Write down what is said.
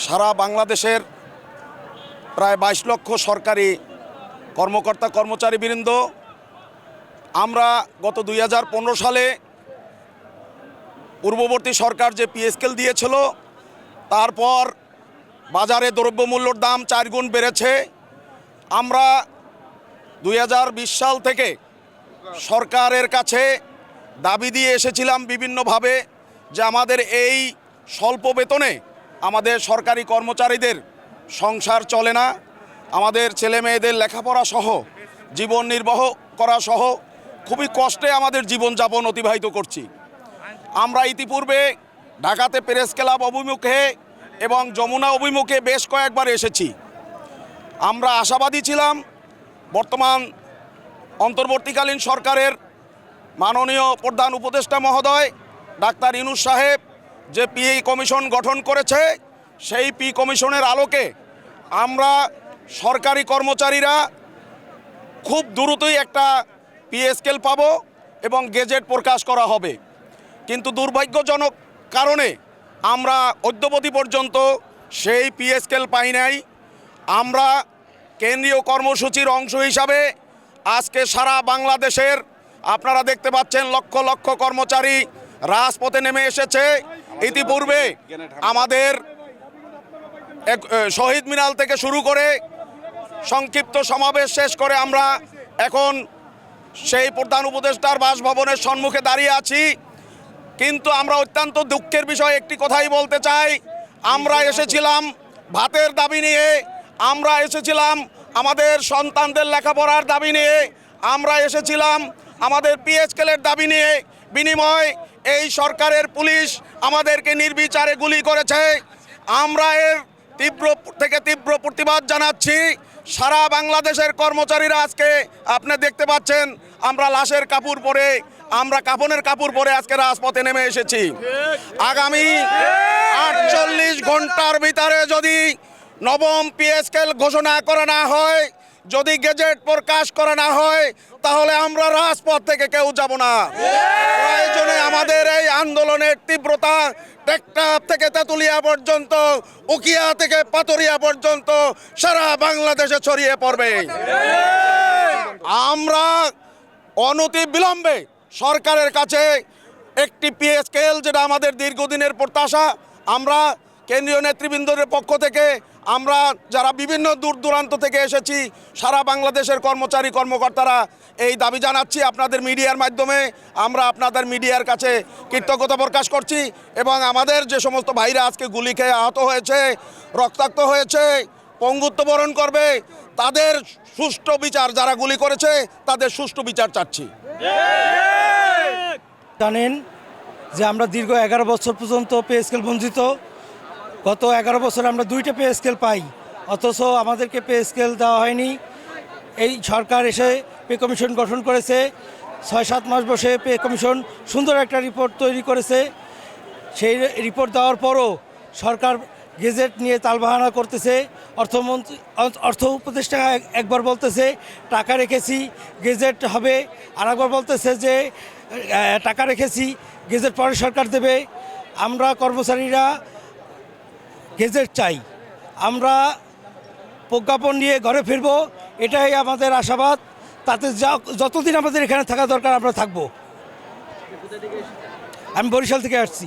সারা বাংলাদেশের প্রায় 22 লক্ষ সরকারি কর্মকর্তা কর্মচারীবৃন্দ আমরা গত 2015 সালে পূর্ববর্তী সরকার যে পি স্কেল দিয়েছিল, তারপর বাজারে দ্রব্যমূল্যর দাম 4 গুণ বেড়েছে। আমরা 2020 সাল থেকে সরকারের কাছে দাবি দিয়ে এসেছিলাম বিভিন্নভাবে যে আমাদের এই স্বল্প বেতনে আমাদের সরকারি কর্মচারীদের সংসার চলে না, আমাদের ছেলে মেয়েদের লেখাপড়া সহ জীবন নির্বাহ করা সহ খুবই কষ্টে আমাদের জীবনযাপন অতিবাহিত করছি। আমরা ইতিপূর্বে ঢাকাতে প্রেস ক্লাব অভিমুখে এবং যমুনা অভিমুখে বেশ কয়েকবার এসেছি। আমরা আশাবাদী ছিলাম বর্তমান অন্তর্বর্তীকালীন সরকারের মাননীয় প্রধান উপদেষ্টা মহোদয় ডাক্তার ইউনূস সাহেব যে পি কমিশন গঠন করেছে, সেই পি কমিশনের আলোকে আমরা সরকারি কর্মচারীরা খুব দ্রুতই একটা পি স্কেল পাব এবং গেজেট প্রকাশ করা হবে। কিন্তু দুর্ভাগ্যজনক কারণে আমরা অদ্যাবধি পর্যন্ত সেই পি স্কেল পাই নাই। আমরা কেন্দ্রীয় কর্মসূচির অংশ হিসাবে আজকে সারা বাংলাদেশের আপনারা দেখতে পাচ্ছেন লক্ষ লক্ষ কর্মচারী রাজপথে নেমে এসেছে। ইতিপূর্বে আমাদের শহীদ মিনার থেকে শুরু করে সংক্ষিপ্ত সমাবেশ শেষ করে আমরা এখন সেই প্রধান উপদেষ্টার বাসভবনের সম্মুখে দাঁড়িয়ে আছি। কিন্তু আমরা অত্যন্ত দুঃখের বিষয় একটি কথাই বলতে চাই, আমরা এসেছিলাম ভাতের দাবি নিয়ে, আমরা এসেছিলাম আমাদের সন্তানদের লেখাপড়ার দাবি নিয়ে, আমরা এসেছিলাম আমাদের পি স্কেলের দাবি নিয়ে। বিনিময় এই সরকারের পুলিশ আমাদেরকে নির্বিচারে গুলি করেছে। আমরা এর তীব্র প্রতিবাদ জানাচ্ছি। সারা বাংলাদেশের কর্মচারীরা আজকে আপনি দেখতে পাচ্ছেন আমরা লাশের কাপড় পরে, আমরা কাফনের কাপড় পরে আজকে রাজপথে নেমে এসেছি। আগামী 48 ঘন্টার ভিতরে যদি নবম পি স্কেল ঘোষণা করা না হয়, যদি গেজেট প্রকাশ করা না হয়, তাহলে আমরা রাজপথ থেকে কেউ যাব না। প্রয়োজনে আমাদের এই আন্দোলনের তীব্রতা টেকনাফ থেকে তেঁতুলিয়া পর্যন্ত, উকিয়া থেকে পাথরিয়া পর্যন্ত সারা বাংলাদেশে ছড়িয়ে পড়বে। আমরা অনতিবিলম্বে সরকারের কাছে একটি পি স্কেল, যেটা আমাদের দীর্ঘদিনের প্রত্যাশা, আমরা কেন্দ্রীয় নেতৃবৃন্দের পক্ষ থেকে আমরা যারা বিভিন্ন দূর দূরান্ত থেকে এসেছি সারা বাংলাদেশের কর্মচারী কর্মকর্তারা এই দাবি জানাচ্ছি। আপনাদের মিডিয়ার মাধ্যমে আমরা আপনাদের মিডিয়ার কাছে কৃতজ্ঞতা প্রকাশ করছি এবং আমাদের যে সমস্ত ভাইরা আজকে গুলি খেয়ে আহত হয়েছে, রক্তাক্ত হয়েছে, পঙ্গুত্ব বরণ করবে, তাদের সুষ্ঠু বিচার, যারা গুলি করেছে তাদের সুষ্ঠু বিচার চাচ্ছি। জানেন যে আমরা দীর্ঘ 11 বছর পর্যন্ত পে স্কেল বঞ্চিত। গত 11 বছর আমরা 2টা পে স্কেল পাই, অথচ আমাদেরকে পে স্কেল দেওয়া হয়নি। এই সরকার এসে পে কমিশন গঠন করেছে, 6-7 মাস বসে পে কমিশন সুন্দর একটা রিপোর্ট তৈরি করেছে। সেই রিপোর্ট দেওয়ার পরও সরকার গেজেট নিয়ে তালবাহানা করতেছে। অর্থ উপদেষ্টা একবার বলতেছে টাকা রেখেছি গেজেট হবে, আর একবার বলতেছে যে টাকা রেখেছি গেজেট পরে সরকার দেবে। আমরা কর্মচারীরা গেজেট চাই, আমরা প্রজ্ঞাপন নিয়ে ঘরে ফিরব, এটাই আমাদের আশাবাদ। তাতে যতদিন আমাদের এখানে থাকা দরকার আমরা থাকব। আমি বরিশাল থেকে আসছি।